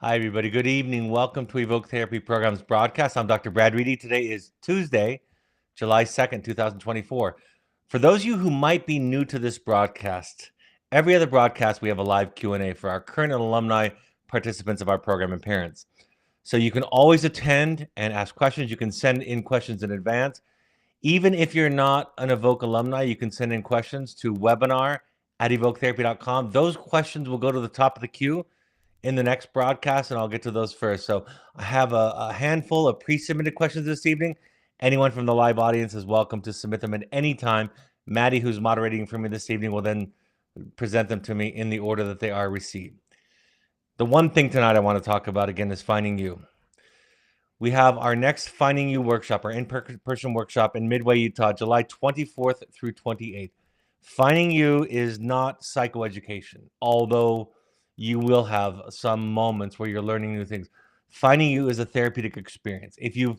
Hi, everybody. Good evening. Welcome to Evoke Therapy Program's broadcast. I'm Dr. Brad Reedy. Today is Tuesday, July 2nd, 2024. For those of you who might be new to this broadcast, every other broadcast we have a live Q&A for our current and alumni participants of our program and parents. So you can always attend and ask questions. You can send in questions in advance. Even if you're not an Evoke alumni, you can send in questions to webinar@evoketherapy.com. Those questions will go to the top of the queue in the next broadcast, and I'll get to those first. So I have a handful of pre-submitted questions this evening. Anyone from the live audience is welcome to submit them at any time. Maddie, who's moderating for me this evening, will then present them to me in the order that they are received. The one thing tonight I want to talk about again is finding you. We have our next Finding You workshop, our in-person workshop in Midway, Utah, July 24th through 28th. Finding You is not psychoeducation, although you will have some moments where you're learning new things. Finding You is a therapeutic experience. If you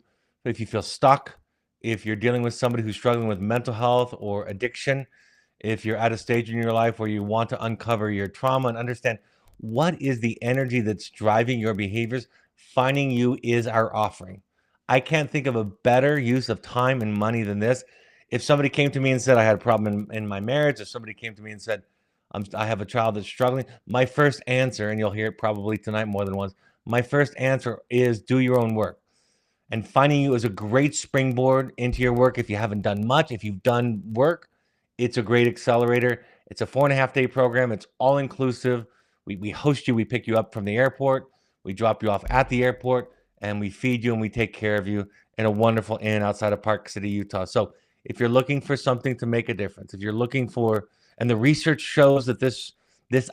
feel stuck, if you're dealing with somebody who's struggling with mental health or addiction, if you're at a stage in your life where you want to uncover your trauma and understand what is the energy that's driving your behaviors, Finding You is our offering. I can't think of a better use of time and money than this. If somebody came to me and said I had a problem in my marriage, if somebody came to me and said I have a child that's struggling, my first answer, and you'll hear it probably tonight more than once, my first answer is do your own work. And Finding You is a great springboard into your work. If you haven't done much, if you've done work, it's a great accelerator. It's a 4.5-day program. It's all inclusive. We host you, we pick you up from the airport, we drop you off at the airport, and we feed you and we take care of you in a wonderful inn outside of Park City, Utah. So if you're looking for something to make a difference, if you're looking for, and the research shows that this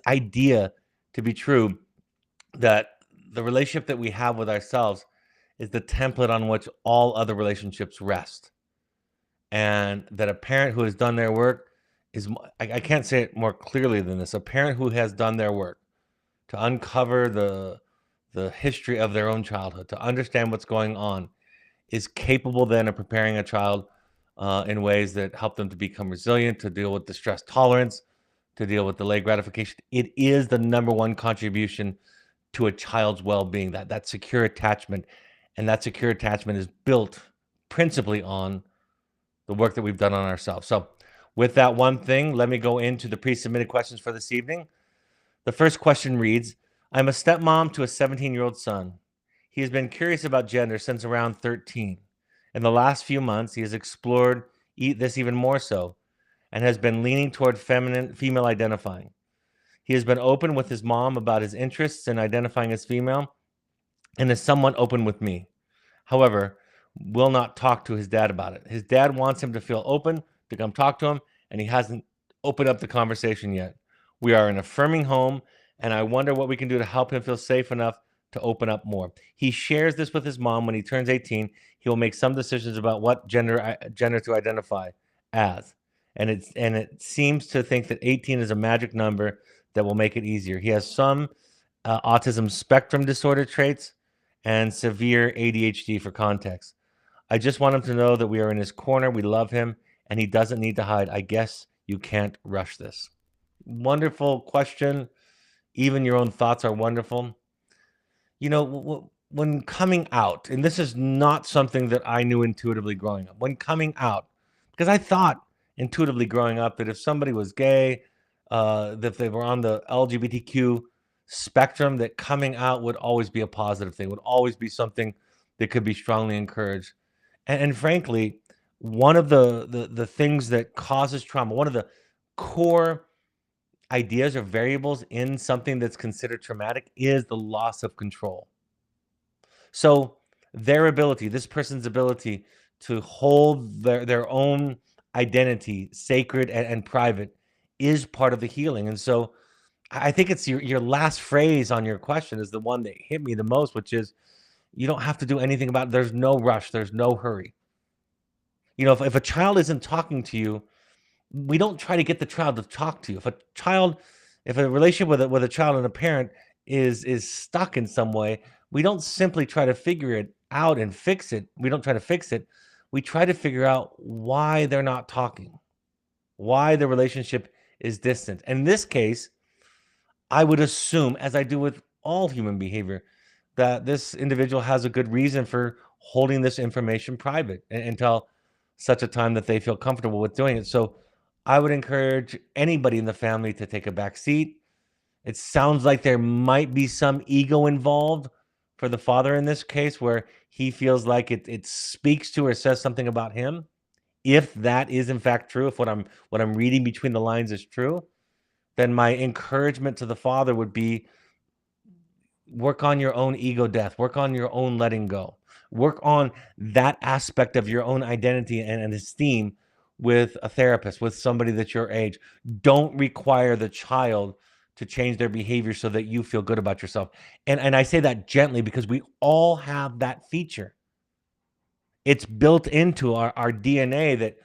idea to be true, that the relationship that we have with ourselves is the template on which all other relationships rest. And that a parent who has done their work is, I can't say it more clearly than this, a parent who has done their work to uncover the history of their own childhood, to understand what's going on, is capable then of preparing a child in ways that help them to become resilient, to deal with the stress tolerance, to deal with delayed gratification. It is the number one contribution to a child's well-being, that secure attachment. And that secure attachment is built principally on the work that we've done on ourselves. So with that one thing, let me go into the pre-submitted questions for this evening. The first question reads, I'm a stepmom to a 17-year-old son. He has been curious about gender since around 13. In the last few months, he has explored this even more so and has been leaning toward female identifying. He has been open with his mom about his interests in identifying as female and is somewhat open with me. However, will not talk to his dad about it. His dad wants him to feel open, to come talk to him, and he hasn't opened up the conversation yet. We are an affirming home, and I wonder what we can do to help him feel safe enough to open up more. He shares this with his mom. When he turns 18, he will make some decisions about what gender to identify as. And it seems to think that 18 is a magic number that will make it easier. He has some autism spectrum disorder traits and severe ADHD for context. I just want him to know that we are in his corner, we love him, and he doesn't need to hide. I guess you can't rush this. Wonderful question. Even your own thoughts are wonderful. You know, when coming out, and this is not something that I knew intuitively growing up, when coming out, because I thought intuitively growing up that if somebody was gay, that they were on the LGBTQ spectrum, that coming out would always be a positive thing, would always be something that could be strongly encouraged. And frankly, one of the things that causes trauma, one of the core ideas or variables in something that's considered traumatic is the loss of control. So their ability, this person's ability to hold their own identity sacred and private is part of the healing. And so I think it's your last phrase on your question is the one that hit me the most, which is you don't have to do anything about it. There's no rush. There's no hurry. You know, if a child isn't talking to you, we don't try to get the child to talk to you. If a relationship with a child and a parent is stuck in some way, we don't simply try to figure it out and fix it. We don't try to fix it. We try to figure out why they're not talking, why the relationship is distant. And in this case, I would assume, as I do with all human behavior, that this individual has a good reason for holding this information private until such a time that they feel comfortable with doing it. So I would encourage anybody in the family to take a back seat. It sounds like there might be some ego involved for the father in this case, where he feels like it speaks to or says something about him. If that is in fact true, if what I'm reading between the lines is true, then my encouragement to the father would be, work on your own ego death, work on your own letting go, work on that aspect of your own identity and esteem with a therapist, with somebody that's your age. Don't require the child to change their behavior so that you feel good about yourself. And I say that gently because we all have that feature. It's built into our DNA that,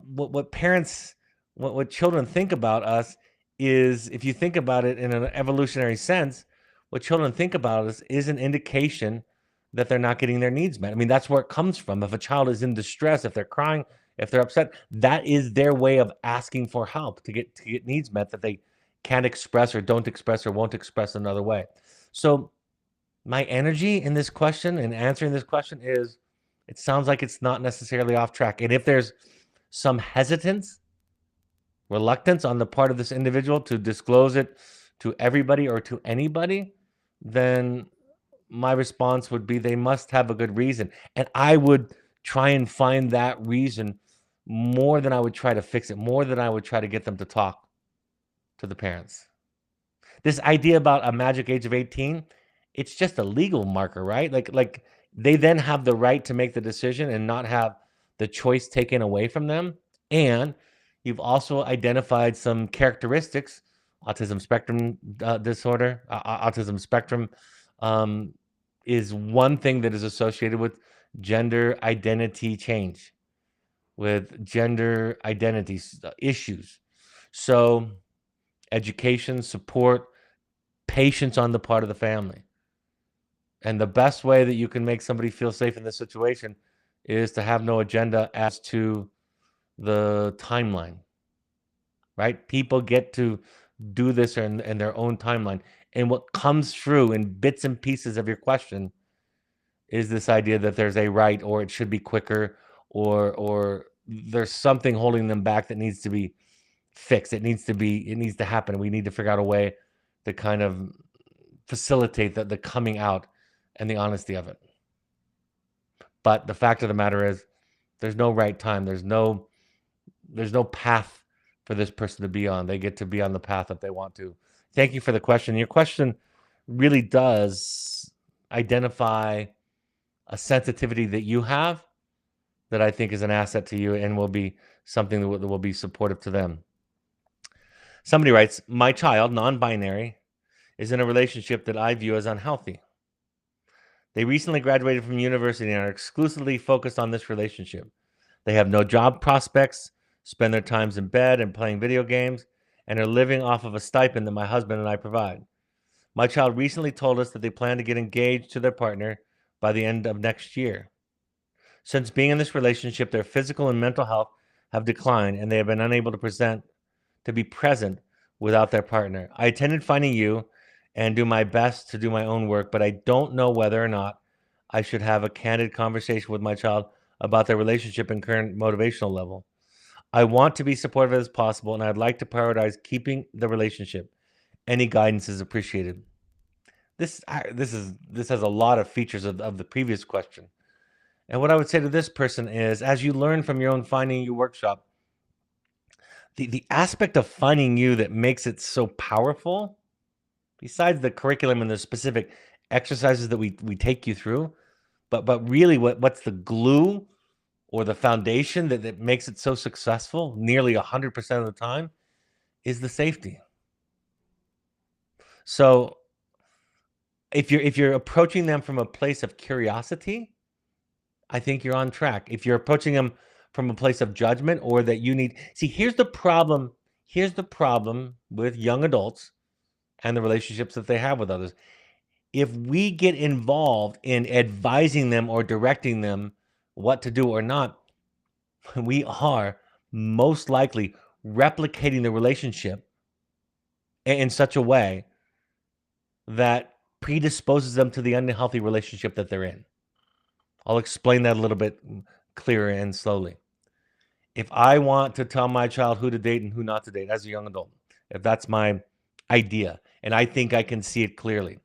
what parents, what children think about us is, if you think about it in an evolutionary sense, what children think about us is an indication that they're not getting their needs met. I mean, that's where it comes from. If a child is in distress, if they're crying, if they're upset, that is their way of asking for help to get needs met that they can't express or don't express or won't express another way. So my energy in this question and answering this question is, it sounds like it's not necessarily off track. And if there's some hesitance, reluctance on the part of this individual to disclose it to everybody or to anybody, then my response would be they must have a good reason. And I would try and find that reason more than I would try to fix it, more than I would try to get them to talk to the parents. This idea about a magic age of 18, it's just a legal marker, right? Like they then have the right to make the decision and not have the choice taken away from them. And you've also identified some characteristics, autism spectrum disorder, autism spectrum is one thing that is associated with gender identity change, with gender identity issues. So education, support, patience on the part of the family. And the best way that you can make somebody feel safe in this situation is to have no agenda as to the timeline, right? People get to do this in their own timeline. And what comes through in bits and pieces of your question is this idea that there's a right, or it should be quicker, or there's something holding them back that needs to be fixed. It needs to happen. We need to figure out a way to kind of facilitate the coming out and the honesty of it. But the fact of the matter is, there's no right time. There's no path for this person to be on. They get to be on the path that they want to. Thank you for the question. Your question really does identify a sensitivity that you have that I think is an asset to you and will be something that will be supportive to them. Somebody writes, my child, non-binary, is in a relationship that I view as unhealthy. They recently graduated from university and are exclusively focused on this relationship. They have no job prospects, spend their times in bed and playing video games, and are living off of a stipend that my husband and I provide. My child recently told us that they plan to get engaged to their partner by the end of next year. Since being in this relationship, their physical and mental health have declined, and they have been unable to be present without their partner. I attended Finding You and do my best to do my own work, but I don't know whether or not I should have a candid conversation with my child about their relationship and current motivational level. I want to be supportive as possible, and I'd like to prioritize keeping the relationship. Any guidance is appreciated. This has a lot of features of the previous question. And what I would say to this person is, as you learn from your own Finding You workshop, the aspect of Finding You that makes it so powerful, besides the curriculum and the specific exercises that we take you through, but really what's the glue or the foundation that makes it so successful nearly 100% of the time is the safety. So if you're approaching them from a place of curiosity, I think you're on track. If you're approaching them from a place of judgment, or that you need, see, here's the problem with young adults and the relationships that they have with others. If we get involved in advising them or directing them what to do or not, we are most likely replicating the relationship in such a way that predisposes them to the unhealthy relationship that they're in. I'll explain that a little bit clearer and slowly. If I want to tell my child who to date and who not to date as a young adult, if that's my idea, and I think I can see it clearly,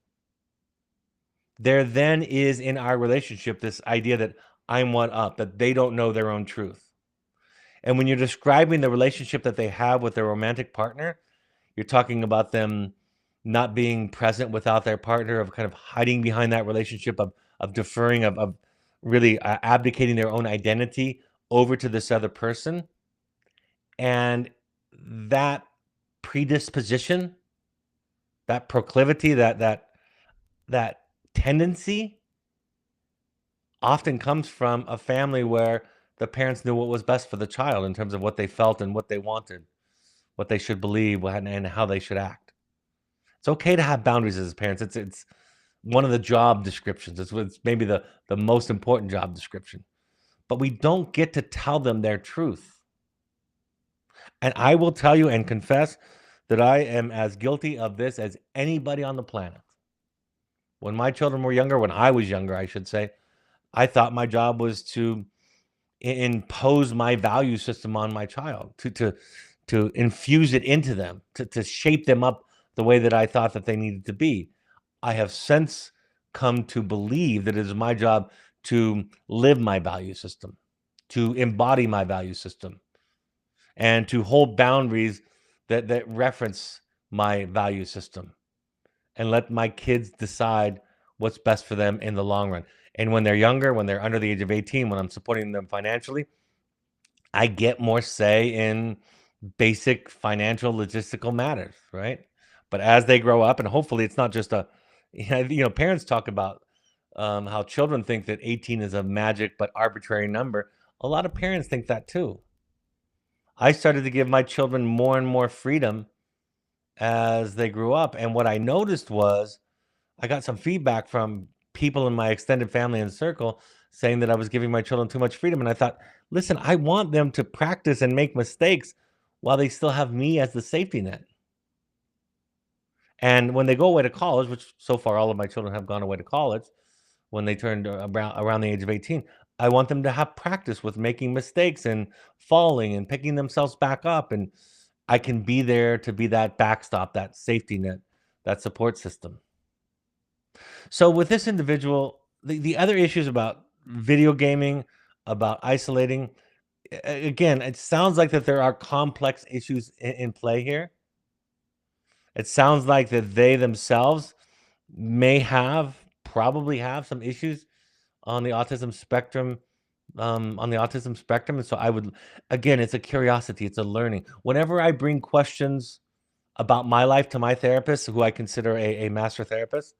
there then is in our relationship this idea that I'm one up, that they don't know their own truth. And when you're describing the relationship that they have with their romantic partner, you're talking about them not being present without their partner, of kind of hiding behind that relationship, of deferring, of really abdicating their own identity over to this other person. And that predisposition, that proclivity, that tendency often comes from a family where the parents knew what was best for the child in terms of what they felt and what they wanted, what they should believe, and how they should act. It's okay to have boundaries as parents. It's one of the job descriptions. It's maybe the most important job description. But we don't get to tell them their truth. And I will tell you and confess that I am as guilty of this as anybody on the planet. When my children were younger, when I was younger, I should say, I thought my job was to impose my value system on my child, to infuse it into them, to shape them up the way that I thought that they needed to be. I have since come to believe that it is my job to live my value system, to embody my value system, and to hold boundaries that reference my value system, and let my kids decide what's best for them in the long run. And when they're younger, when they're under the age of 18, when I'm supporting them financially, I get more say in basic financial logistical matters, right? But as they grow up, and hopefully it's not just parents talk about how children think that 18 is a magic but arbitrary number. A lot of parents think that too. I started to give my children more and more freedom as they grew up. And what I noticed was I got some feedback from people in my extended family and circle saying that I was giving my children too much freedom. And I thought, listen, I want them to practice and make mistakes while they still have me as the safety net. And when they go away to college, which so far all of my children have gone away to college when they turned around the age of 18, I want them to have practice with making mistakes and falling and picking themselves back up. And I can be there to be that backstop, that safety net, that support system. So with this individual, the other issues about video gaming, about isolating, again, it sounds like that there are complex issues in play here. It sounds like that they themselves probably have some issues on the autism spectrum, and so I would, again, it's a curiosity, it's a learning. Whenever I bring questions about my life to my therapist, who I consider a master therapist,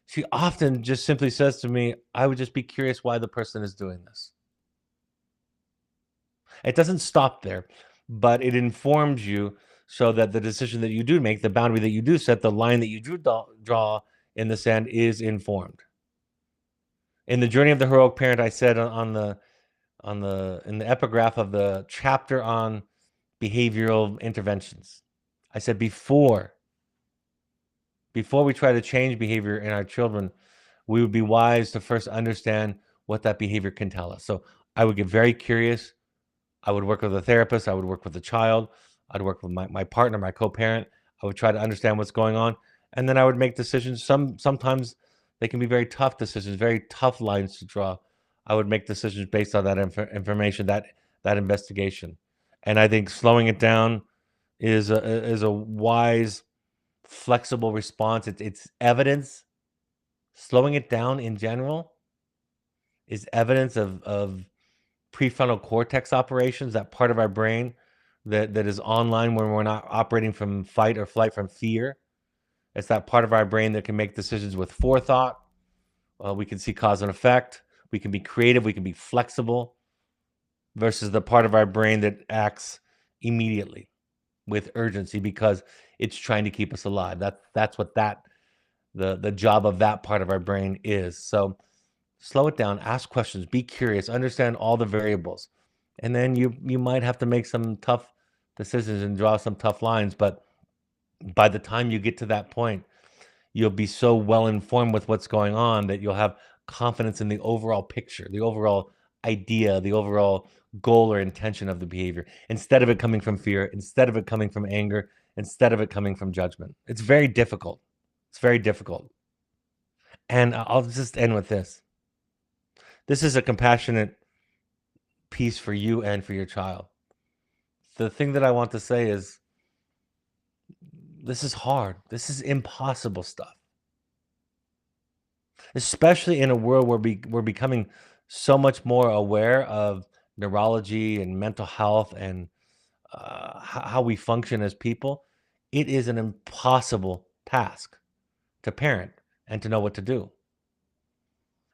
she often just simply says to me, I would just be curious why the person is doing this. It doesn't stop there, but it informs you so that the decision that you do make, the boundary that you do set, the line that you draw in the sand is informed. In the Journey of the Heroic Parent, I said in the epigraph of the chapter on behavioral interventions, I said before we try to change behavior in our children, we would be wise to first understand what that behavior can tell us. So I would get very curious. I would work with a therapist. I would work with the child. I'd work with my partner, my co-parent. I would try to understand what's going on. And then I would make decisions. Sometimes they can be very tough decisions, very tough lines to draw. I would make decisions based on that information, that investigation. And I think slowing it down is a wise, flexible response. It's evidence. Slowing it down in general is evidence of prefrontal cortex operations, that part of our brain that is online when we're not operating from fight or flight, from fear. It's that part of our brain that can make decisions with forethought. We can see cause and effect. We can be creative. We can be flexible, versus the part of our brain that acts immediately with urgency because it's trying to keep us alive. That's what the job of that part of our brain is. So slow it down, ask questions, be curious, understand all the variables. And then you might have to make some tough decisions and draw some tough lines. But by the time you get to that point, you'll be so well informed with what's going on that you'll have confidence in the overall picture, the overall idea, the overall goal or intention of the behavior, instead of it coming from fear, instead of it coming from anger, instead of it coming from judgment. It's very difficult. It's very difficult. And I'll just end with this. This is a compassionate piece for you and for your child. The thing that I want to say is this is hard. This is impossible stuff, especially in a world where we're becoming so much more aware of neurology and mental health and how we function as people. It is an impossible task to parent and to know what to do.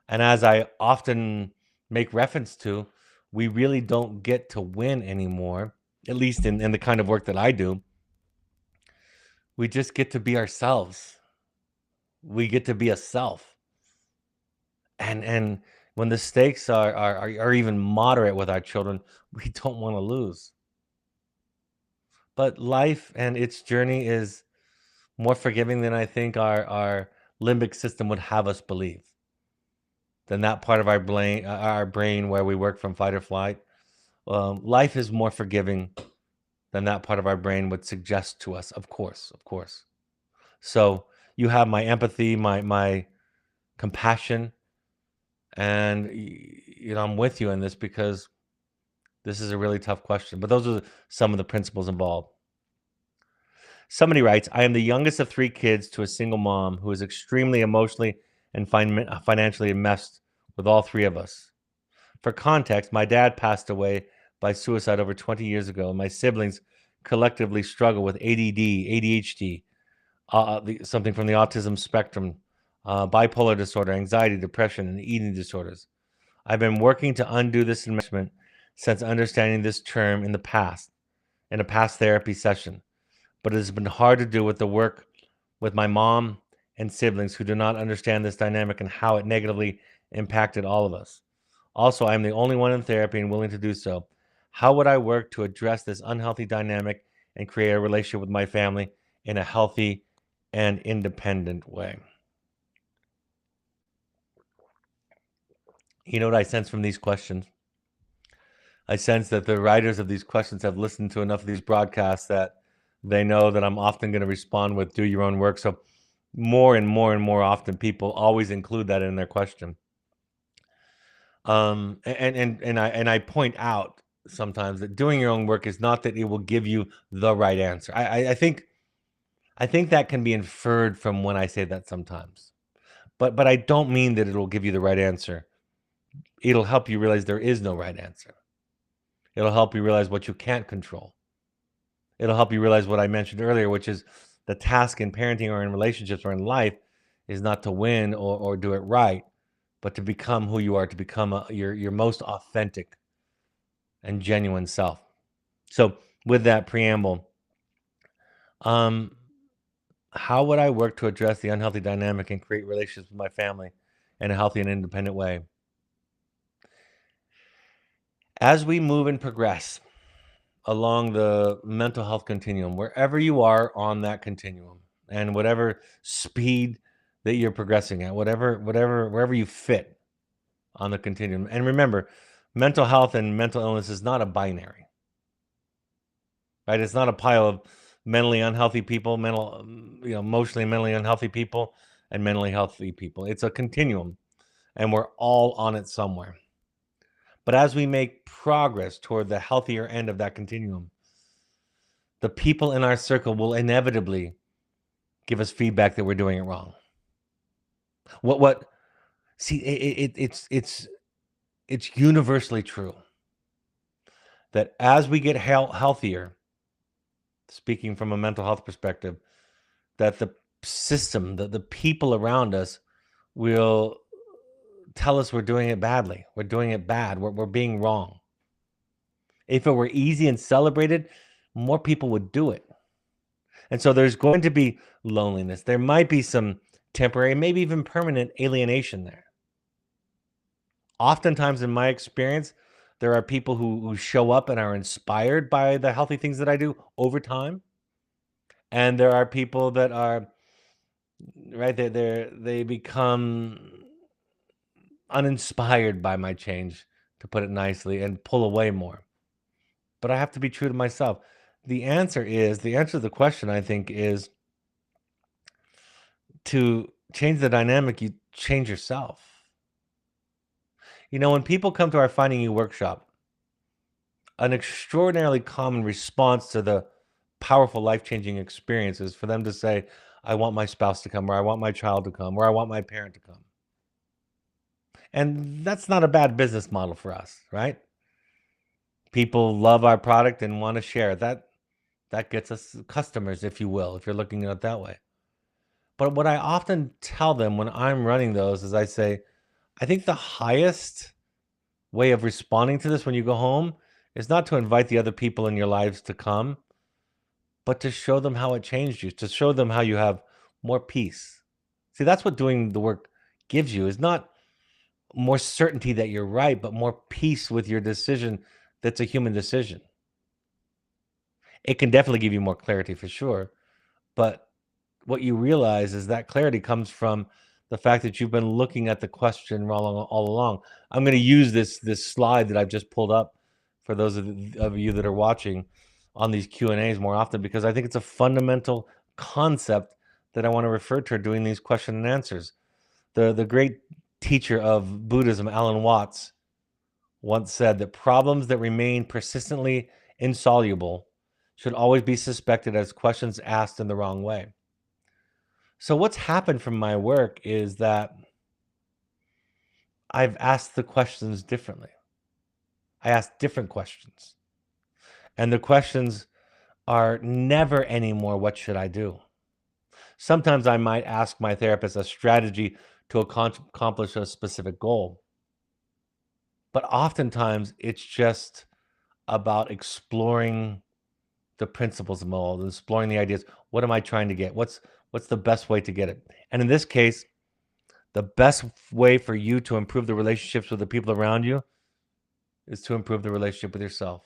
And as I often make reference to, we really don't get to win anymore, at least in the kind of work that I do. We just get to be ourselves. We get to be a self. And when the stakes are even moderate with our children, we don't want to lose. But life and its journey is more forgiving than I think our limbic system would have us believe. Than that part of our brain where we work from fight or flight. Life is more forgiving than that part of our brain would suggest to us. Of course, of course. So you have my empathy, my compassion, and I'm with you in this because this is a really tough question. But those are some of the principles involved. Somebody writes, I am the youngest of 3 kids to a single mom who is extremely emotionally and financially enmeshed with all 3 of us. For context, my dad passed away by suicide over 20 years ago, and my siblings collectively struggle with ADD, ADHD, something from the autism spectrum, bipolar disorder, anxiety, depression, and eating disorders. I've been working to undo this enmeshment since understanding this term in a past therapy session, but it has been hard to do with the work with my mom and siblings who do not understand this dynamic and how it negatively impacted all of us. Also, I'm the only one in therapy and willing to do so. How would I work to address this unhealthy dynamic and create a relationship with my family in a healthy and independent way? You know what I sense from these questions? I sense that the writers of these questions have listened to enough of these broadcasts that they know that I'm often going to respond with do your own work. So more and more and more often people always include that in their question. And I point out sometimes that doing your own work is not that it will give you the right answer. I think that can be inferred from when I say that sometimes, but I don't mean that it will give you the right answer. It'll help you realize there is no right answer. It'll help you realize what you can't control. It'll help you realize what I mentioned earlier, which is the task in parenting or in relationships or in life is not to win or do it right, but to become who you are, to become your most authentic and genuine self. So, with that preamble, um, how would I work to address the unhealthy dynamic and create relationships with my family in a healthy and independent way? As we move and progress along the mental health continuum, wherever you are on that continuum, and whatever speed that you're progressing at, wherever you fit on the continuum. And remember, mental health and mental illness is not a binary, right? It's not a pile of mentally unhealthy people, emotionally and mentally unhealthy people, and mentally healthy people. It's a continuum, and we're all on it somewhere. But as we make progress toward the healthier end of that continuum, the people in our circle will inevitably give us feedback that we're doing it wrong. What see it's universally true that as we get healthier, speaking from a mental health perspective, that the system, the people around us will tell us we're doing it badly. We're doing it bad. We're being wrong. If it were easy and celebrated, more people would do it. And so there's going to be loneliness. There might be some temporary, maybe even permanent alienation there. Oftentimes, in my experience, there are people who show up and are inspired by the healthy things that I do over time. And there are people that are right? They become uninspired by my change, to put it nicely, and pull away more. But I have to be true to myself. The answer to the question, I think, is to change the dynamic, you change yourself. When people come to our Finding You workshop, an extraordinarily common response to the powerful life-changing experience is for them to say, I want my spouse to come, or I want my child to come, or I want my parent to come. And that's not a bad business model for us, right? People love our product and want to share it. That gets us customers, if you will, if you're looking at it that way. But what I often tell them when I'm running those is I say, I think the highest way of responding to this when you go home is not to invite the other people in your lives to come, but to show them how it changed you, to show them how you have more peace. See, that's what doing the work gives you, is not more certainty that you're right, but more peace with your decision that's a human decision. It can definitely give you more clarity for sure, but what you realize is that clarity comes from the fact that you've been looking at the question all along. I'm going to use this slide that I've just pulled up for those of you that are watching on these Q&As more often, because I think it's a fundamental concept that I want to refer to doing these question and answers. The great teacher of Buddhism, Alan Watts, once said that problems that remain persistently insoluble should always be suspected as questions asked in the wrong way. So what's happened from my work is that I've asked the questions differently. I ask different questions. And the questions are never anymore, what should I do? Sometimes I might ask my therapist a strategy to accomplish a specific goal. But oftentimes it's just about exploring the principles of mold and exploring the ideas. What am I trying to get? What's the best way to get it? And in this case, the best way for you to improve the relationships with the people around you is to improve the relationship with yourself.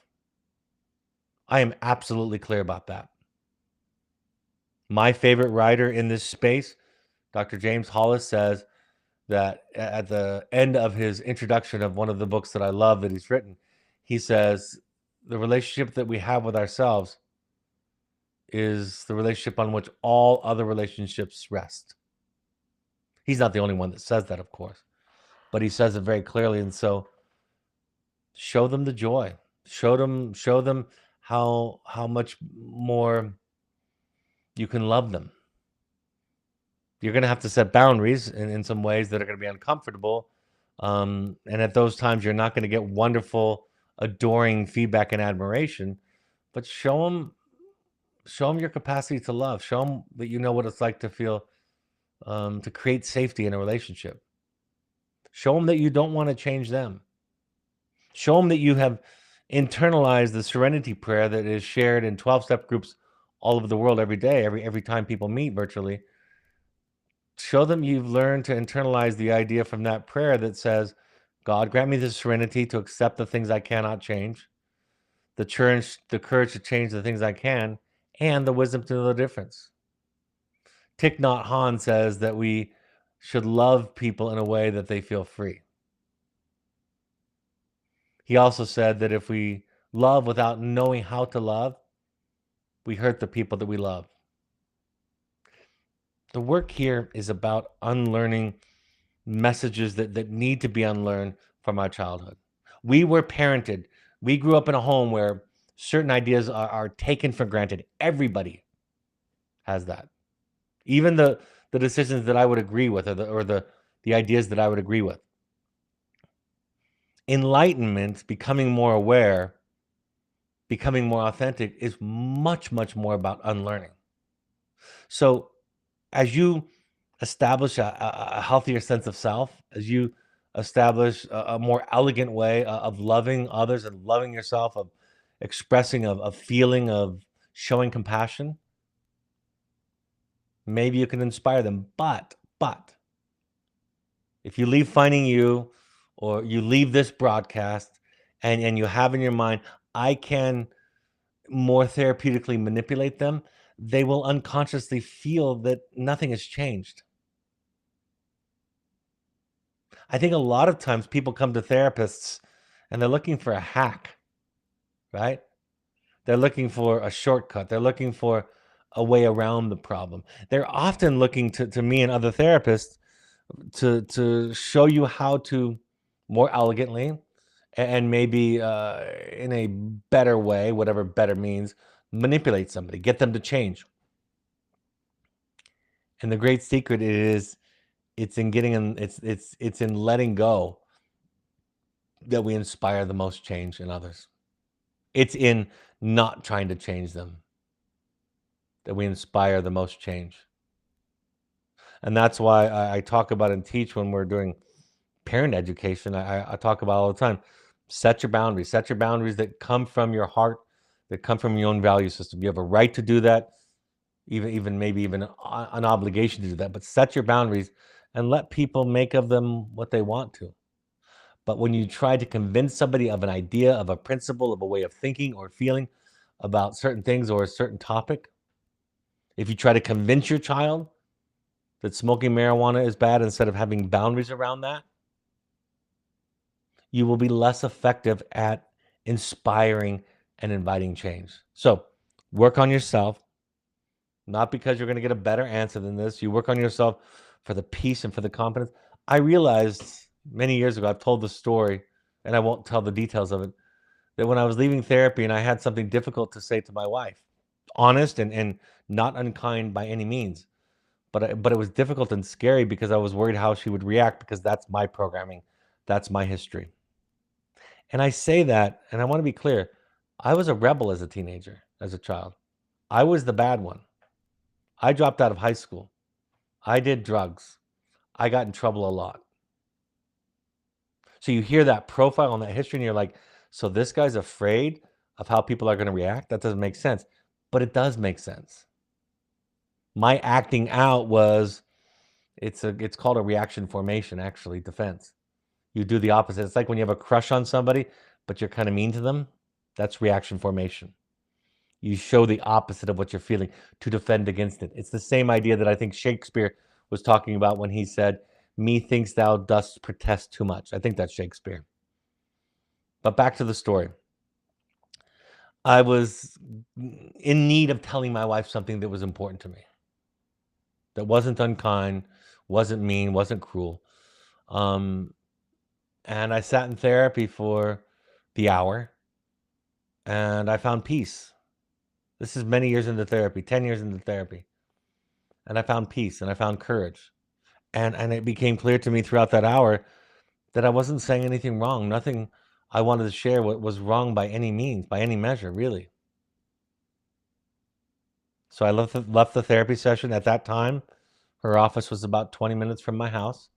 I am absolutely clear about that. My favorite writer in this space, Dr. James Hollis, says that at the end of his introduction of one of the books that I love that he's written, he says, the relationship that we have with ourselves is the relationship on which all other relationships rest. He's not the only one that says that, of course, but he says it very clearly. And so show them the joy. Show them how much more you can love them. You're going to have to set boundaries in some ways that are going to be uncomfortable. And at those times, you're not going to get wonderful, adoring feedback and admiration, but show them your capacity to love. Show them that you know what it's like to feel, to create safety in a relationship. Show them that you don't want to change them. Show them that you have internalized the serenity prayer that is shared in 12-step groups all over the world every day, every time people meet virtually. Show them you've learned to internalize the idea from that prayer that says, God, grant me the serenity to accept the things I cannot change, the courage to change the things I can, and the wisdom to know the difference. Thich Nhat Hanh says that we should love people in a way that they feel free. He also said that if we love without knowing how to love, we hurt the people that we love. The work here is about unlearning messages that need to be unlearned from our childhood. We were parented. We grew up in a home where certain ideas are taken for granted. Everybody has that. Even the decisions that I would agree with, or the ideas that I would agree with. Enlightenment, becoming more aware, becoming more authentic, is much, much more about unlearning. So as you establish a healthier sense of self, as you establish a more elegant way of loving others and loving yourself, of expressing, of feeling, of showing compassion, maybe you can inspire them. But if you leave Finding You, or you leave this broadcast, and you have in your mind, I can more therapeutically manipulate them, they will unconsciously feel that nothing has changed. I think a lot of times people come to therapists and they're looking for a hack, right? They're looking for a shortcut. They're looking for a way around the problem. They're often looking to me and other therapists to show you how to more elegantly and maybe in a better way, whatever better means, manipulate somebody, get them to change. And the great secret is it's in getting in it's in letting go that we inspire the most change in others. It's in not trying to change them that we inspire the most change. And that's why I talk about and teach when we're doing parent education. I talk about all the time. Set your boundaries. Set your boundaries that come from your heart, that come from your own value system. You have a right to do that, even maybe even an obligation to do that. But set your boundaries and let people make of them what they want to. But when you try to convince somebody of an idea, of a principle, of a way of thinking or feeling about certain things or a certain topic, if you try to convince your child that smoking marijuana is bad instead of having boundaries around that, you will be less effective at inspiring and inviting change. So work on yourself, not because you're going to get a better answer than this. You work on yourself for the peace and for the confidence. I realized many years ago, I've told the story, and I won't tell the details of it, that when I was leaving therapy and I had something difficult to say to my wife, honest and not unkind by any means, but it was difficult and scary because I was worried how she would react because that's my programming, that's my history. And I say that, and I want to be clear, I was a rebel as a teenager, as a child. I was the bad one. I dropped out of high school. I did drugs. I got in trouble a lot. So you hear that profile and that history, and you're like, so this guy's afraid of how people are going to react? That doesn't make sense. But it does make sense. My acting out was it's called a reaction formation, actually, defense. You do the opposite. It's like when you have a crush on somebody, but you're kind of mean to them. That's reaction formation. You show the opposite of what you're feeling to defend against it. It's the same idea that I think Shakespeare was talking about when he said, methinks thou dost protest too much. I think that's Shakespeare. But back to the story. I was in need of telling my wife something that was important to me, that wasn't unkind, wasn't mean, wasn't cruel. And I sat in therapy for the hour and I found peace. This is many years into therapy, 10 years into therapy. And I found peace and I found courage. And it became clear to me throughout that hour that I wasn't saying anything wrong. Nothing I wanted to share what was wrong by any means, by any measure, really. So I left the therapy session. At that time, her office was about 20 minutes from my house.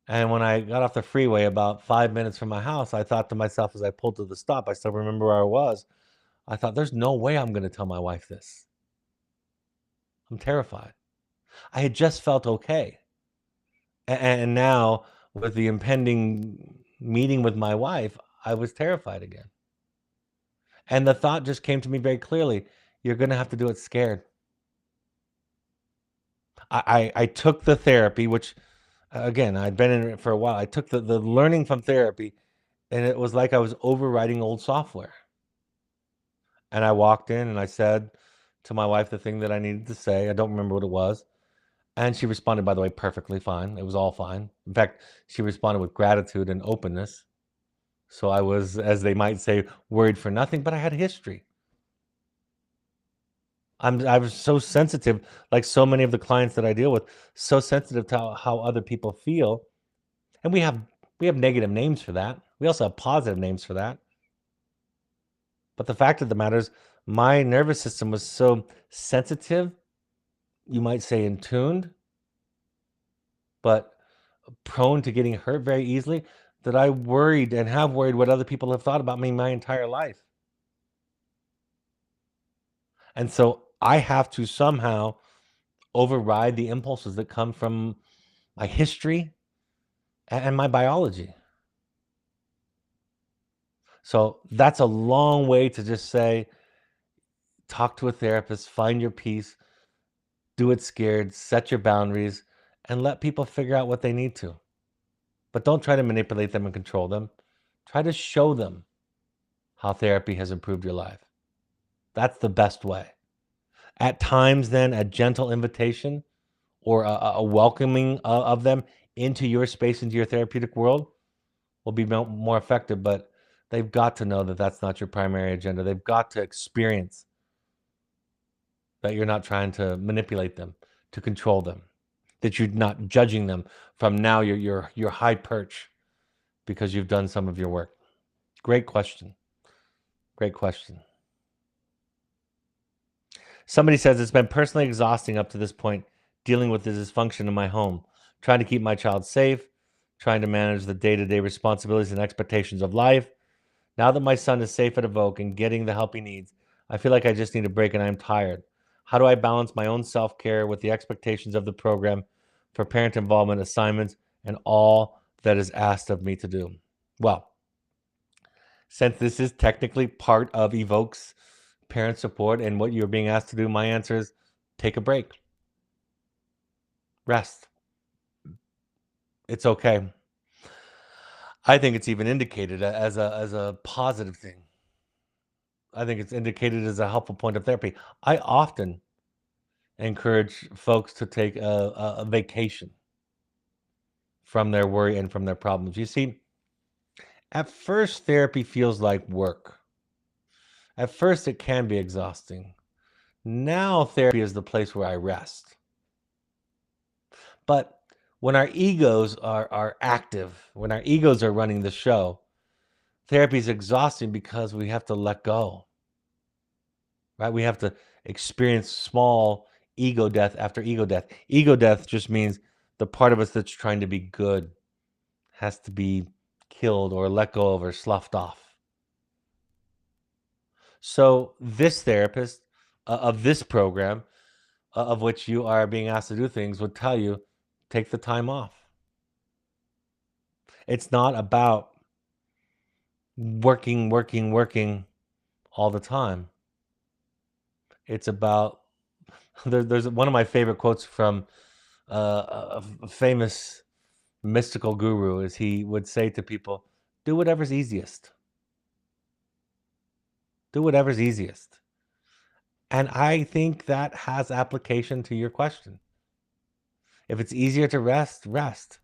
And when I got off the freeway about 5 minutes from my house, I thought to myself as I pulled to the stop, I still remember where I was. I thought, there's no way I'm going to tell my wife this. I'm terrified. I had just felt okay. And now, with the impending meeting with my wife, I was terrified again. And the thought just came to me very clearly, you're going to have to do it scared. I took the therapy, which, again, I'd been in it for a while. I took the learning from therapy, and it was like I was overwriting old software. And I walked in and I said to my wife the thing that I needed to say. I don't remember what it was. And she responded, by the way, perfectly fine. It was all fine. In fact, she responded with gratitude and openness. So I was, as they might say, worried for nothing, but I had history. I was so sensitive, like so many of the clients that I deal with, so sensitive to how other people feel. And we have negative names for that. We also have positive names for that. But the fact of the matter is, my nervous system was so sensitive, you might say in tuned, but prone to getting hurt very easily, that I worried and have worried what other people have thought about me my entire life. And so I have to somehow override the impulses that come from my history and my biology. So that's a long way to just say, talk to a therapist, find your peace, do it scared, set your boundaries, and let people figure out what they need to. But don't try to manipulate them and control them. Try to show them how therapy has improved your life. That's the best way. At times, then, a gentle invitation or a welcoming of them into your space, into your therapeutic world will be more effective. But they've got to know that that's not your primary agenda. They've got to experience that you're not trying to manipulate them, to control them, that you're not judging them from now your high perch because you've done some of your work. Great question. Great question. Somebody says it's been personally exhausting up to this point dealing with the dysfunction in my home, trying to keep my child safe, trying to manage the day-to-day responsibilities and expectations of life. Now that my son is safe at Evoke and getting the help he needs, I feel like I just need a break and I'm tired. How do I balance my own self-care with the expectations of the program for parent involvement, assignments, and all that is asked of me to do? Well, since this is technically part of Evoke's parent support and what you're being asked to do, my answer is take a break. Rest. It's okay. I think it's even indicated as a positive thing. I think it's indicated as a helpful point of therapy. I often encourage folks to take a vacation from their worry and from their problems. You see, at first, therapy feels like work. At first, it can be exhausting. Now, therapy is the place where I rest. But when our egos are active, when our egos are running the show, therapy is exhausting because we have to let go, right? We have to experience small ego death after ego death. Ego death just means the part of us that's trying to be good has to be killed or let go of or sloughed off. So this therapist of this program, of which you are being asked to do things, would tell you, take the time off. It's not about working all the time. It's about there's one of my favorite quotes from a famous mystical guru is he would say to people, do whatever's easiest. Do whatever's easiest. And I think that has application to your question. If it's easier to rest, rest.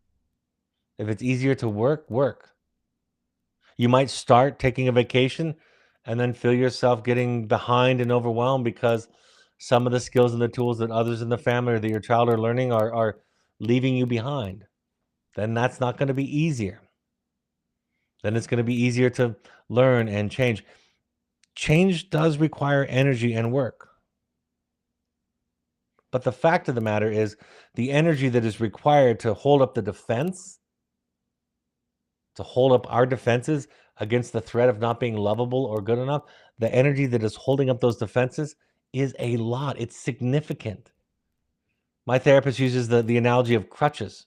If it's easier to work, work. You might start taking a vacation and then feel yourself getting behind and overwhelmed because some of the skills and the tools that others in the family or that your child are learning are leaving you behind. Then that's not going to be easier. Then it's going to be easier to learn and change. Change does require energy and work. But the fact of the matter is the energy that is required to hold up the defense, to hold up our defenses against the threat of not being lovable or good enough, the energy that is holding up those defenses is a lot. It's significant. My therapist uses the analogy of crutches.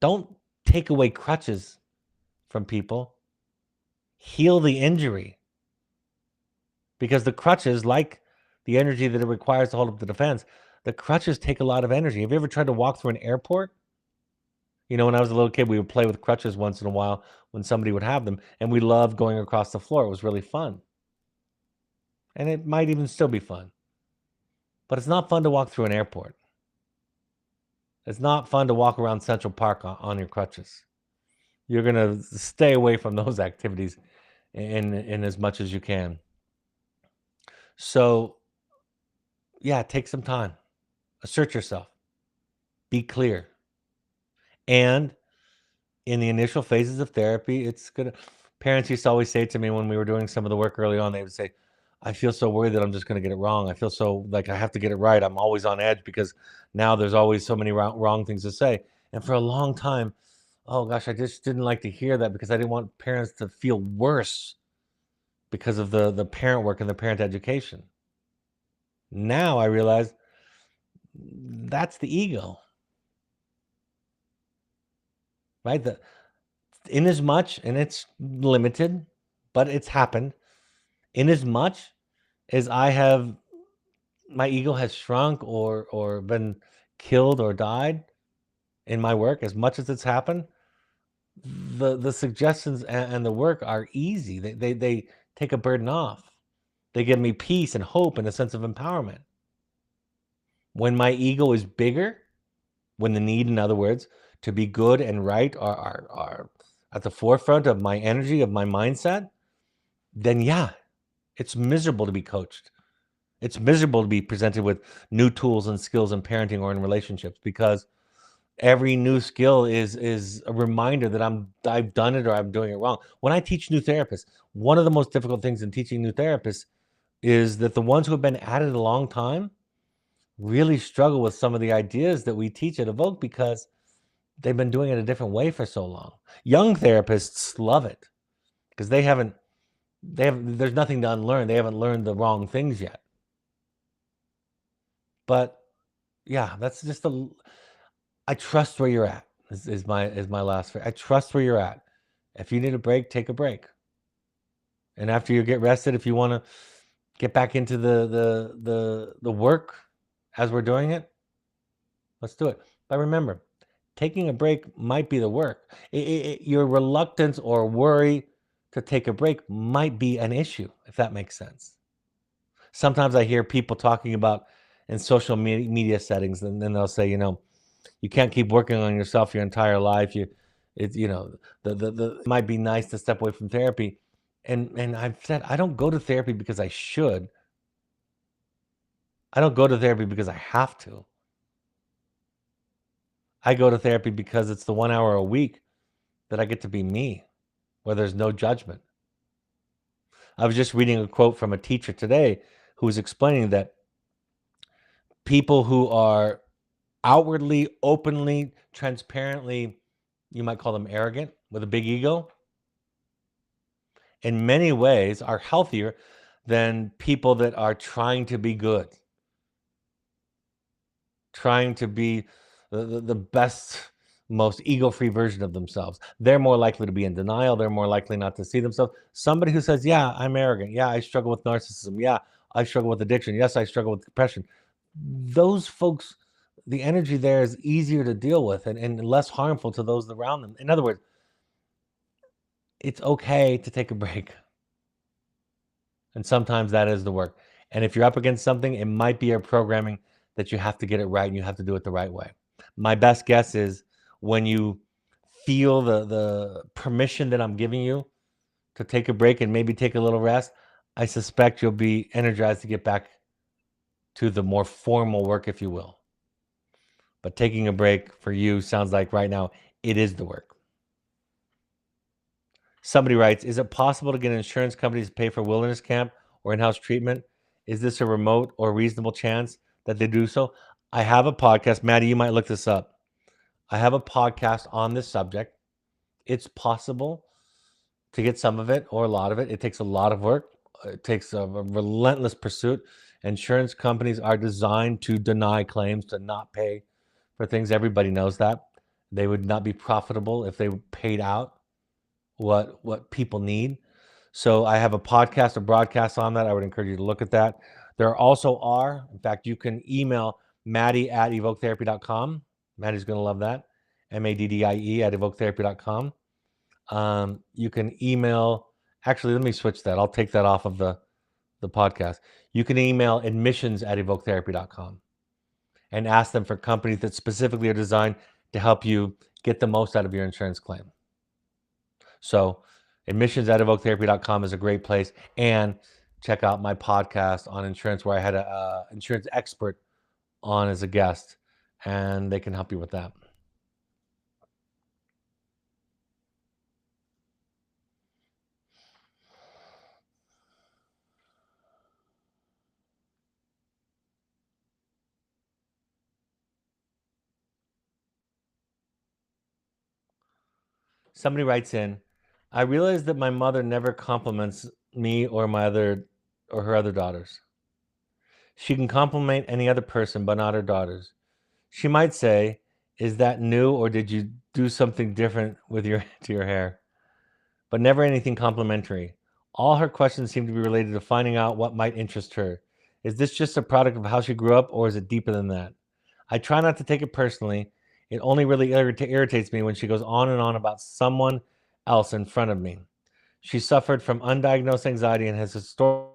Don't take away crutches from people. Heal the injury. Because the crutches, like the energy that it requires to hold up the defense, the crutches take a lot of energy. Have you ever tried to walk through an airport? You know, when I was a little kid, we would play with crutches once in a while when somebody would have them, and we loved going across the floor. It was really fun. And it might even still be fun. But it's not fun to walk through an airport. It's not fun to walk around Central Park on your crutches. You're going to stay away from those activities in as much as you can. So, yeah, take some time. Assert yourself. Be clear. And in the initial phases of therapy, it's gonna parents used to always say to me when we were doing some of the work early on, they would say, I feel so worried that I'm just gonna get it wrong. I feel so like I have to get it right. I'm always on edge because now there's always so many wrong things to say. And for a long time, oh gosh, I just didn't like to hear that because I didn't want parents to feel worse because of the parent work and the parent education. Now I realize that's the ego, right? In as much, and it's limited, but it's happened, in as much as I have my ego has shrunk or been killed or died in my work, as much as it's happened, the suggestions and the work are easy. They take a burden off. They give me peace and hope and a sense of empowerment. When my ego is bigger, when the need, in other words, to be good and right are at the forefront of my energy, of my mindset, then yeah, it's miserable to be coached. It's miserable to be presented with new tools and skills in parenting or in relationships, because every new skill is a reminder that I've done it or I'm doing it wrong. When I teach new therapists, one of the most difficult things in teaching new therapists is that the ones who have been at it a long time really struggle with some of the ideas that we teach at Evoke, because they've been doing it a different way for so long. Young therapists love it because there's nothing to unlearn. They haven't learned the wrong things yet. But yeah, that's just I trust where you're at is my last phrase. I trust where you're at. If you need a break, take a break. And after you get rested, if you want to get back into the work as we're doing it, let's do it. But remember, taking a break might be the work. Your reluctance or worry to take a break might be an issue, if that makes sense. Sometimes I hear people talking about in social media settings, and then they'll say, you can't keep working on yourself your entire life. It's it might be nice to step away from therapy, and I've said I don't go to therapy because I should. I don't go to therapy because I have to. I go to therapy because it's the 1 hour a week that I get to be me, where there's no judgment. I was just reading a quote from a teacher today who was explaining that people who are outwardly, openly, transparently, you might call them arrogant, with a big ego, in many ways are healthier than people that are trying to be good, trying to be the best, most ego-free version of themselves. They're more likely to be in denial. They're more likely not to see themselves. Somebody who says, yeah, I'm arrogant. Yeah, I struggle with narcissism. Yeah, I struggle with addiction. Yes, I struggle with depression. Those folks, the energy there is easier to deal with and less harmful to those around them. In other words, it's okay to take a break. And sometimes that is the work. And if you're up against something, it might be your programming that you have to get it right and you have to do it the right way. My best guess is when you feel the permission that I'm giving you to take a break and maybe take a little rest, I suspect you'll be energized to get back to the more formal work, if you will. But taking a break for you sounds like right now it is the work. Somebody writes, is it possible to get insurance companies to pay for wilderness camp or in-house treatment? Is this a remote or reasonable chance that they do so? I have a podcast. Maddie, you might look this up. I have a podcast on this subject. It's possible to get some of it or a lot of it. It takes a lot of work. It takes a relentless pursuit. Insurance companies are designed to deny claims, to not pay for things. Everybody knows that. They would not be profitable if they paid out what people need. So I have a podcast, a broadcast on that. I would encourage you to look at that. There also are, in fact, you can email Maddie at evoketherapy.com. Maddie's going to love that. MADDIE at evoketherapy.com. You can email, actually, let me switch that. I'll take that off of the podcast. You can email admissions at evoketherapy.com and ask them for companies that specifically are designed to help you get the most out of your insurance claim. So admissions at evoketherapy.com is a great place. And check out my podcast on insurance, where I had an insurance expert on as a guest, and they can help you with that. Somebody writes in, I realize that my mother never compliments me or her other daughters. She can compliment any other person, but not her daughters. She might say, is that new, or did you do something different with to your hair? But never anything complimentary. All her questions seem to be related to finding out what might interest her. Is this just a product of how she grew up, or is it deeper than that? I try not to take it personally. It only really irritates me when she goes on and on about someone else in front of me. She suffered from undiagnosed anxiety and has historically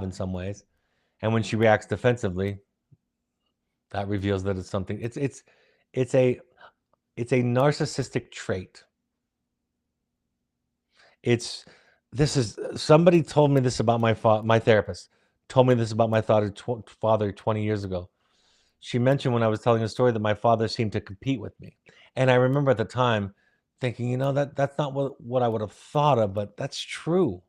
in some ways. And when she reacts defensively, that reveals that it's something. It's a it's a narcissistic trait. It's this is somebody told me this about my therapist told me this about my father 20 years ago. She mentioned when I was telling a story that my father seemed to compete with me. And I remember at the time thinking, that's not what I would have thought of, but that's true.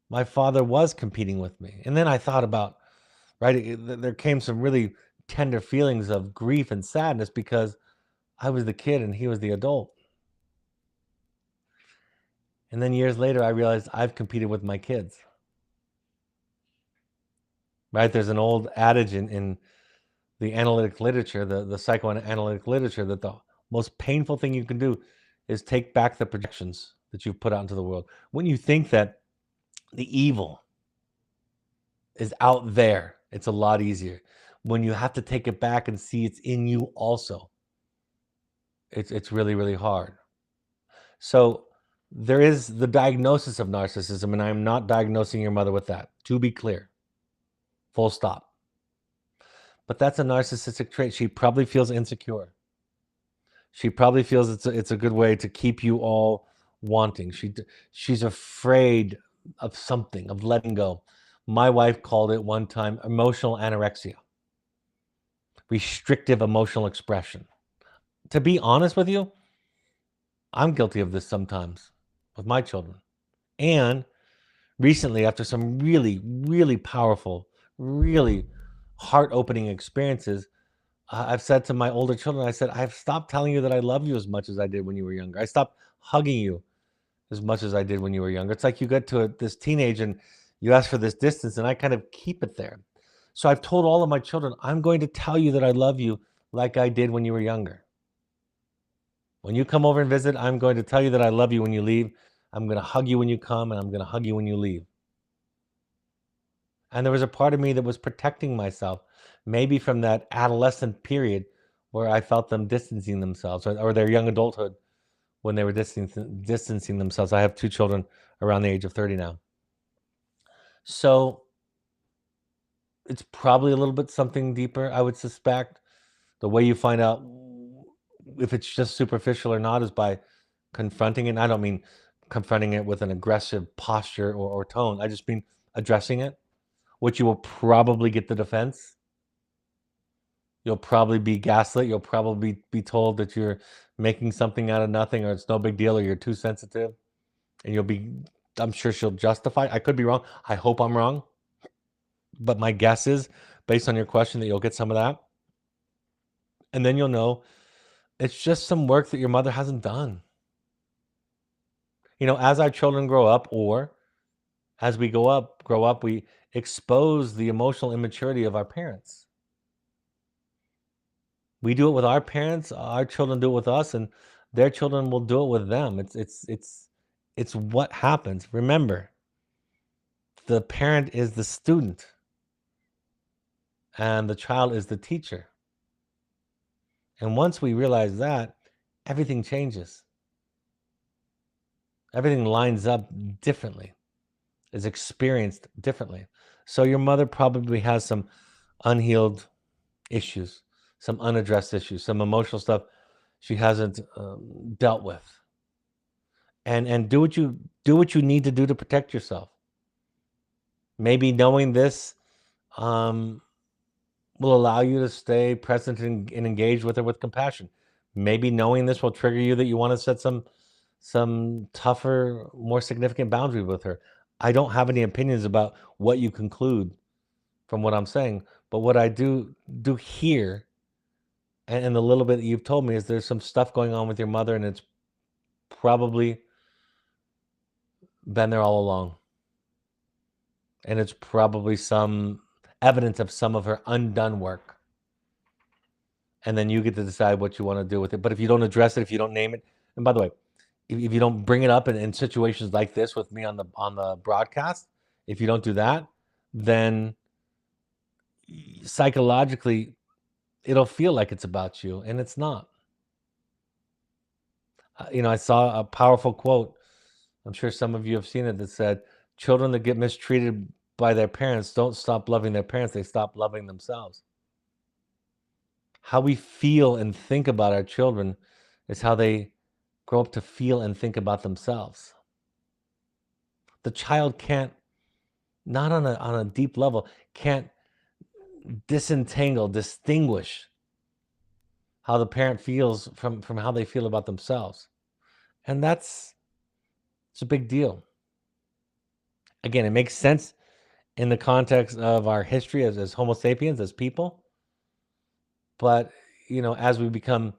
My father was competing with me. And then I thought about, right, there came some really tender feelings of grief and sadness because I was the kid and he was the adult. And then years later, I realized I've competed with my kids. Right? There's an old adage in the analytic literature, the psychoanalytic literature, that the most painful thing you can do is take back the projections that you've put out into the world. When you think that the evil is out there, it's a lot easier. When you have to take it back and see it's in you also, it's really, really hard. So there is the diagnosis of narcissism, and I'm not diagnosing your mother with that, to be clear. Full stop. But that's a narcissistic trait. She probably feels insecure. She probably feels it's a good way to keep you all wanting. She's afraid of something, of letting go. My wife called it one time emotional anorexia, restrictive emotional expression. To be honest with you, I'm guilty of this sometimes with my children. And recently, after some really, really powerful, really heart-opening experiences, I've said to my older children, I said, I've stopped telling you that I love you as much as I did when you were younger. I stopped hugging you as much as I did when you were younger. It's like you get to this teenage and you ask for this distance, and I kind of keep it there. So I've told all of my children, I'm going to tell you that I love you like I did when you were younger. When you come over and visit, I'm going to tell you that I love you when you leave. I'm going to hug you when you come, and I'm going to hug you when you leave. And there was a part of me that was protecting myself, maybe from that adolescent period where I felt them distancing themselves, or their young adulthood when they were distancing themselves. I have two children around the age of 30 now. So it's probably a little bit something deeper, I would suspect. The way you find out if it's just superficial or not is by confronting it. And I don't mean confronting it with an aggressive posture or tone. I just mean addressing it, which you will probably get the defense. You'll probably be gaslit. You'll probably be told that you're making something out of nothing, or it's no big deal, or you're too sensitive. And I'm sure she'll justify. I could be wrong. I hope I'm wrong. But my guess is, based on your question, that you'll get some of that. And then you'll know it's just some work that your mother hasn't done. As our children grow up, or as we grow up, we expose the emotional immaturity of our parents. We do it with our parents, our children do it with us, and their children will do it with them. It's what happens. Remember, the parent is the student and the child is the teacher. And once we realize that, everything changes. Everything lines up differently, is experienced differently. So your mother probably has some unhealed issues, some unaddressed issues, some emotional stuff she hasn't dealt with. And do what you need to do to protect yourself. Maybe knowing this will allow you to stay present and engage with her with compassion. Maybe knowing this will trigger you that you want to set some tougher, more significant boundaries with her. I don't have any opinions about what you conclude from what I'm saying, but what I do hear And the little bit that you've told me is there's some stuff going on with your mother, and it's probably been there all along. And it's probably some evidence of some of her undone work. And then you get to decide what you want to do with it. But if you don't address it, if you don't name it, and by the way, if you don't bring it up in situations like this with me on the broadcast, if you don't do that, then psychologically it'll feel like it's about you, and it's not. I saw a powerful quote. I'm sure some of you have seen it that said, children that get mistreated by their parents don't stop loving their parents, they stop loving themselves. How we feel and think about our children is how they grow up to feel and think about themselves. The child can't, not on a deep level, can't distinguish how the parent feels from how they feel about themselves. And it's a big deal. Again, it makes sense in the context of our history as Homo sapiens, as people. But, as we become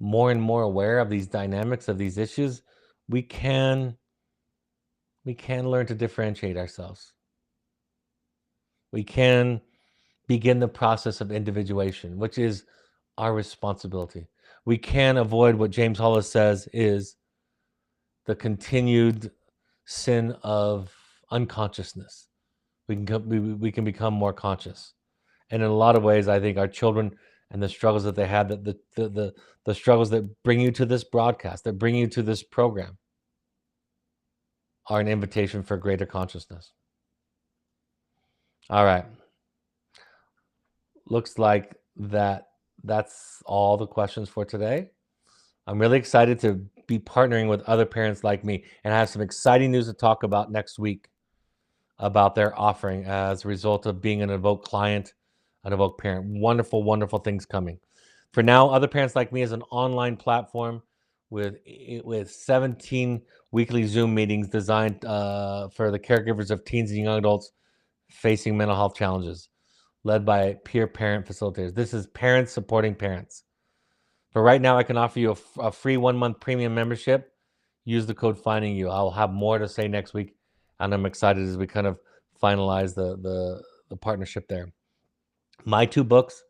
more and more aware of these dynamics, of these issues, we can learn to differentiate ourselves. We can begin the process of individuation, which is our responsibility. We can avoid what James Hollis says is the continued sin of unconsciousness. We can become more conscious. And in a lot of ways, I think our children and the struggles that they had, the struggles that bring you to this broadcast, that bring you to this program, are an invitation for greater consciousness. All right. Looks like that's all the questions for today. I'm really excited to be partnering with other parents like me, and I have some exciting news to talk about next week about their offering as a result of being an Evoke client, an Evoke parent. Wonderful, wonderful things coming. For now, Other Parents Like Me is an online platform with 17 weekly Zoom meetings designed for the caregivers of teens and young adults facing mental health challenges, led by peer parent facilitators. This is parents supporting parents. But right now, I can offer you a free 1-month premium membership. Use the code Finding You. I'll have more to say next week, and I'm excited as we kind of finalize the partnership there. My 2 books,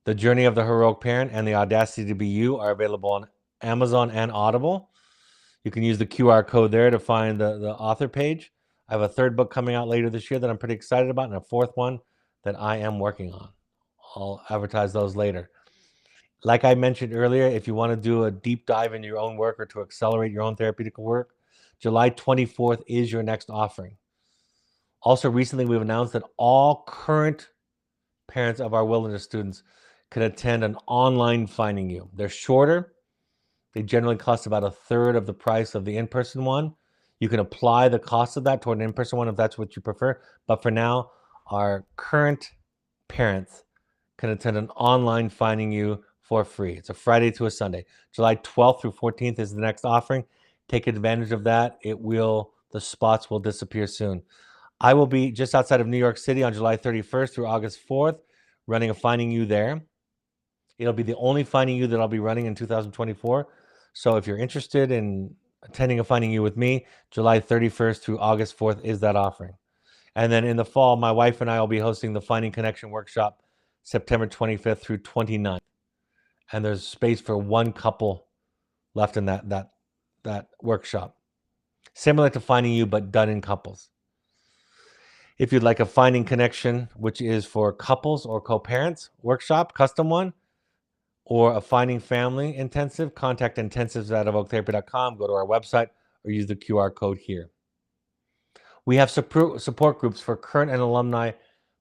The Journey of the Heroic Parent and The Audacity to Be You, are available on Amazon and Audible. You can use the QR code there to find the author page. I have a 3rd book coming out later this year that I'm pretty excited about, and a 4th one that I am working on. I'll advertise those later. Like I mentioned earlier, if you want to do a deep dive into your own work or to accelerate your own therapeutic work, July 24th is your next offering. Also, recently we've announced that all current parents of our wilderness students can attend an online Finding You. They're shorter. They generally cost about 1/3 of the price of the in-person one. You can apply the cost of that toward an in-person one if that's what you prefer. But for now, our current parents can attend an online Finding You for free. It's a Friday to a Sunday. July 12th through 14th is the next offering. Take advantage of that. The spots will disappear soon. I will be just outside of New York City on July 31st through August 4th, running a Finding You there. It'll be the only Finding You that I'll be running in 2024. So if you're interested in attending a Finding You with me, July 31st through August 4th is that offering. And then in the fall, my wife and I will be hosting the Finding Connection workshop September 25th through 29th. And there's space for 1 couple left in that workshop. Similar to Finding You, but done in couples. If you'd like a Finding Connection, which is for couples or co-parents workshop, custom one, or a Finding Family intensive, contact intensives@evoketherapy.com, go to our website, or use the QR code here. We have support groups for current and alumni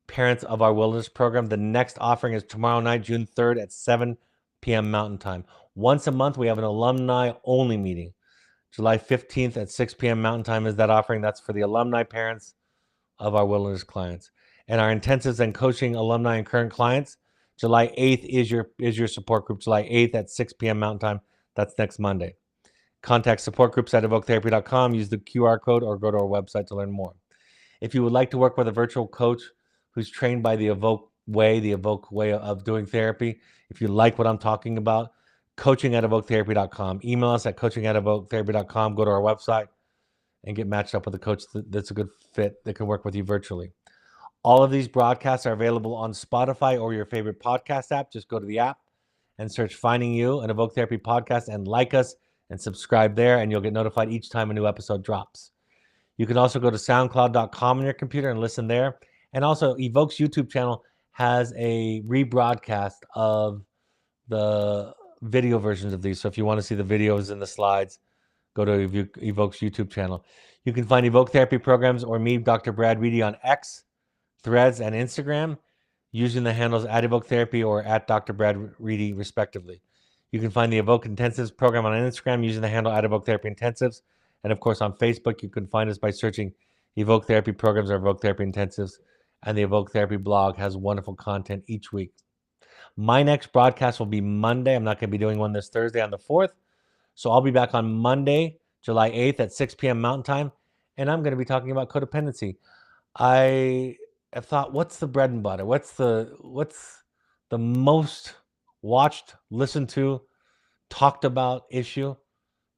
parents of our wilderness program. The next offering is tomorrow night, June 3rd at 7 p.m. Mountain Time. Once a month, we have an alumni-only meeting. July 15th at 6 p.m. Mountain Time is that offering. That's for the alumni parents of our wilderness clients. And our intensives and coaching alumni and current clients, July 8th is your support group. July 8th at 6 p.m. Mountain Time. That's next Monday. Contact support groups at evoketherapy.com. Use the QR code or go to our website to learn more. If you would like to work with a virtual coach who's trained by the Evoke way of doing therapy, If you like what I'm talking about, coaching@evoketherapy.com. Email us at coaching@evoketherapy.com. Go to our website and get matched up with a coach that's a good fit that can work with you virtually. All of these broadcasts are available on Spotify or your favorite podcast app. Just go to the app and search Finding You, an Evoke Therapy podcast, and like us and subscribe there, and you'll get notified each time a new episode drops. You can also go to soundcloud.com on your computer and listen there. And also, Evoke's YouTube channel has a rebroadcast of the video versions of these. So if you want to see the videos and the slides, go to Evoke's YouTube channel. You can find Evoke Therapy programs or me, Dr. Brad Reedy, on X, Threads, and Instagram using the handles @Evoke Therapy or @Dr. Brad Reedy, respectively. You can find the Evoke Intensives program on Instagram using the handle @Evoke Therapy Intensives. And of course, on Facebook, you can find us by searching Evoke Therapy programs or Evoke Therapy Intensives. And the Evoke Therapy blog has wonderful content each week. My next broadcast will be Monday. I'm not going to be doing one this Thursday on the 4th. So I'll be back on Monday, July 8th at 6 p.m. Mountain Time. And I'm going to be talking about codependency. I have thought, what's the bread and butter? What's the most watched, listened to, talked about issue?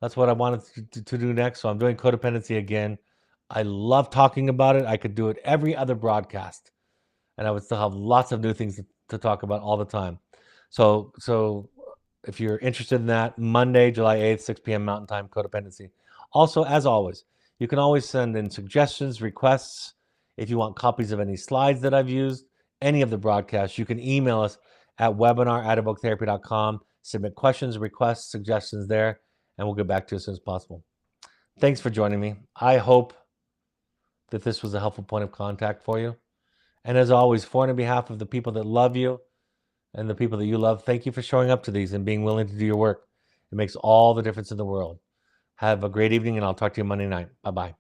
That's what I wanted to do next. So I'm doing codependency again. I love talking about it. I could do it every other broadcast, and I would still have lots of new things to talk about all the time. So if you're interested in that, Monday, July 8th, 6 p.m. Mountain Time, codependency. Also, as always, you can always send in suggestions, requests. If you want copies of any slides that I've used, any of the broadcasts, you can email us at webinar@evoketherapy.com. Submit questions, requests, suggestions there, and we'll get back to you as soon as possible. Thanks for joining me. I hope that this was a helpful point of contact for you. And as always, for and on behalf of the people that love you and the people that you love, thank you for showing up to these and being willing to do your work. It makes all the difference in the world. Have a great evening, and I'll talk to you Monday night. Bye-bye.